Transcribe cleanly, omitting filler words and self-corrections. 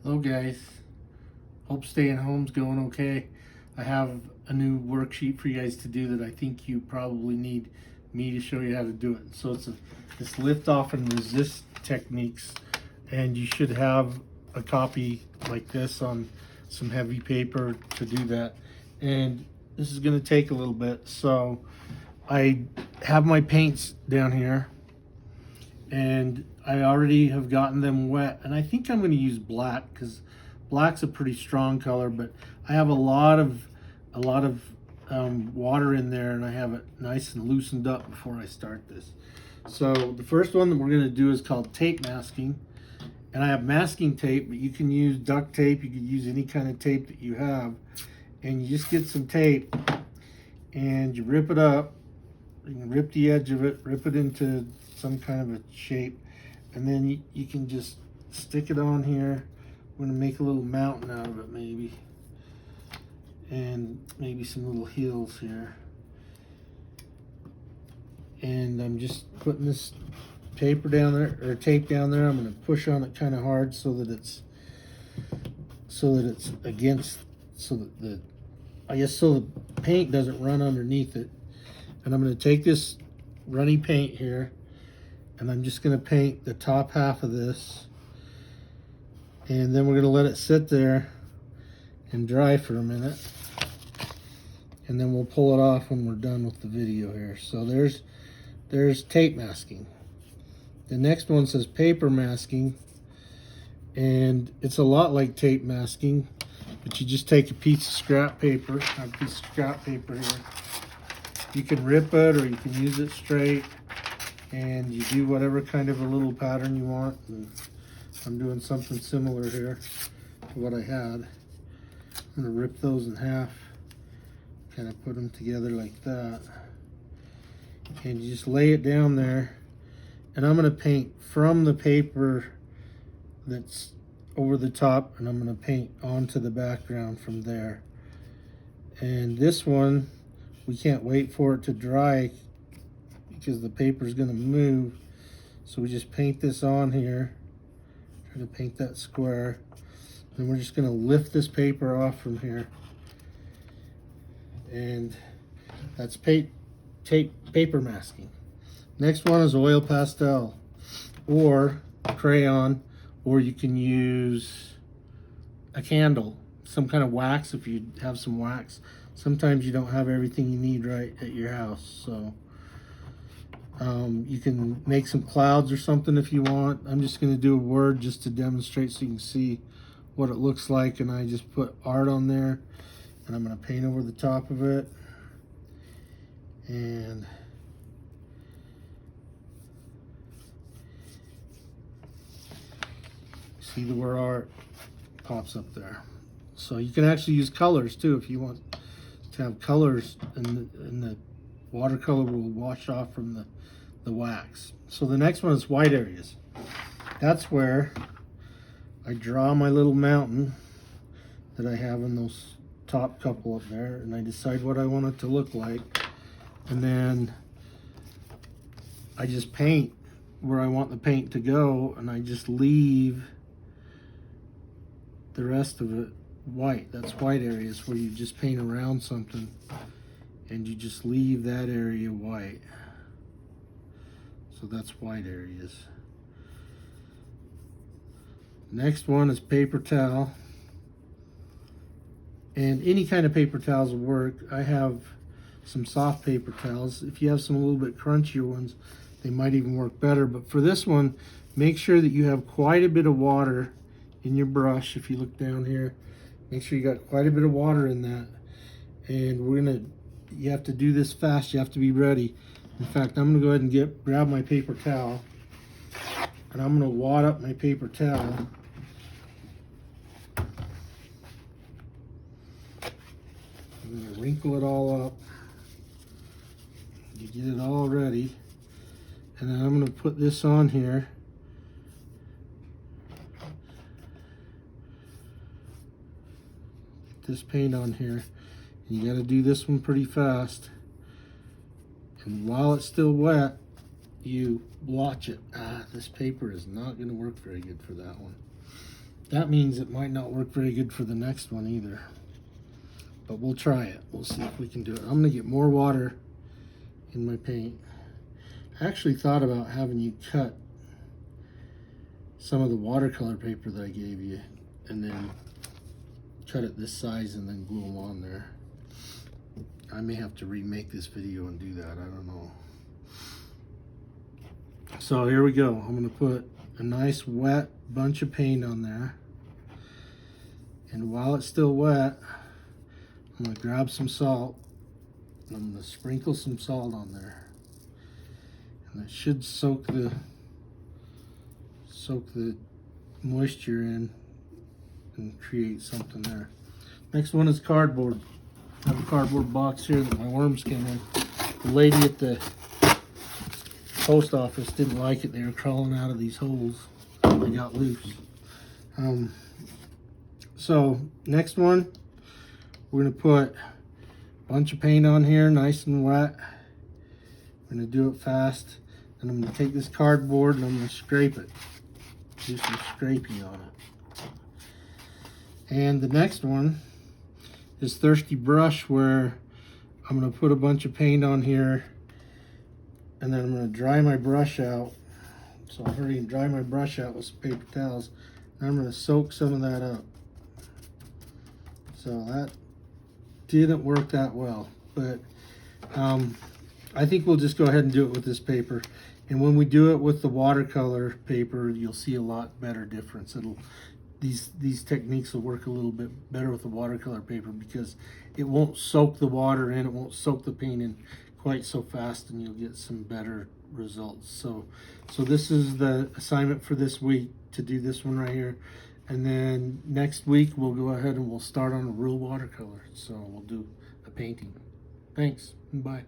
Hello guys, hope staying home's going okay. I have a new worksheet for you guys to do that I think you probably need me to show you how to do it. So it's lift off and resist techniques, and you should have a copy like this on some heavy paper to do that. And this is going to take a little bit, so I have my paints down here and I already have gotten them wet, and I think I'm going to use black because black's a pretty strong color, but I have a lot of water in there, and I have it nice and loosened up before I start this. So the first one that we're going to do is called tape masking, and I have masking tape, but you can use duct tape, you can use any kind of tape that you have, and you just get some tape and you rip it up. You can rip the edge of it, rip it into some kind of a shape, and then you can just stick it on here. I'm going to make a little mountain out of it maybe, and maybe some little hills here. And I'm just putting this paper down there, or tape down there. I'm going to push on it kind of hard so that it's against, so that the paint doesn't run underneath it. And I'm going to take this runny paint here, and I'm just going to paint the top half of this, and then we're going to let it sit there and dry for a minute, and then we'll pull it off when we're done with the video here. So there's tape masking. The next one says paper masking, and it's a lot like tape masking, but you just take a piece of scrap paper. I have a piece of scrap paper here. You can rip it or you can use it straight, and you do whatever kind of a little pattern you want. And I'm doing something similar here to what I had. I'm going to rip those in half, kind of put them together like that, and you just lay it down there. And I'm going to paint from the paper that's over the top, and I'm going to paint onto the background from there. And this one, we can't wait for it to dry because the paper is going to move. So we just paint this on here. Try to paint that square. And we're just going to lift this paper off from here. And that's paper masking. Next one is oil pastel or crayon, or you can use a candle, some kind of wax if you have some wax. Sometimes you don't have everything you need right at your house, so you can make some clouds or something if you want. I'm just going to do a word just to demonstrate so you can see what it looks like, and I just put art on there, and I'm going to paint over the top of it. And see the word art pops up there. So you can actually use colors too if you want to have colors, and the watercolor will wash off from the wax. So the next one is white areas. That's where I draw my little mountain that I have in those top couple up there, and I decide what I want it to look like, and then I just paint where I want the paint to go, and I just leave the rest of it white. That's white areas, where you just paint around something and you just leave that area white. So that's white areas. Next one is paper towel, and any kind of paper towels will work. I have some soft paper towels. If you have some a little bit crunchier ones, they might even work better, but for this one, make sure that you have quite a bit of water in your brush. If you look down here, make sure you got quite a bit of water in that. And you have to do this fast. You have to be ready. In fact, I'm gonna go ahead and grab my paper towel, and I'm gonna wad up my paper towel. I'm gonna wrinkle it all up. You get it all ready. And then I'm gonna put this on here. This paint on here. You got to do this one pretty fast, and while it's still wet, you blotch it. This paper is not going to work very good for that one. that means it might not work very good for the next one either. But we'll try it. We'll see if we can do it. I'm gonna get more water in my paint. I actually thought about having you cut some of the watercolor paper that I gave you and then cut it this size and then glue them on there. I may have to remake this video and do that. I don't know. So here we go. I'm gonna put a nice wet bunch of paint on there. And while it's still wet, I'm gonna grab some salt and I'm gonna sprinkle some salt on there. And it should soak the moisture in and create something there. Next one is cardboard. I have a cardboard box here that my worms came in. The lady at the post office didn't like it. They were crawling out of these holes. They got loose. So next one, we're gonna put a bunch of paint on here, nice and wet. We're gonna do it fast. And I'm gonna take this cardboard and I'm gonna scrape it. Do some scraping on it. And the next one is Thirsty Brush, where I'm gonna put a bunch of paint on here and then I'm gonna dry my brush out. So I'll hurry and dry my brush out with some paper towels. And I'm gonna soak some of that up. So that didn't work that well, but I think we'll just go ahead and do it with this paper. And when we do it with the watercolor paper, you'll see a lot better difference. These techniques will work a little bit better with the watercolor paper because it won't soak the water in, it won't soak the paint in quite so fast, and you'll get some better results. So this is the assignment for this week, to do this one right here. And then next week we'll go ahead and we'll start on a real watercolor. So we'll do a painting. Thanks, and bye.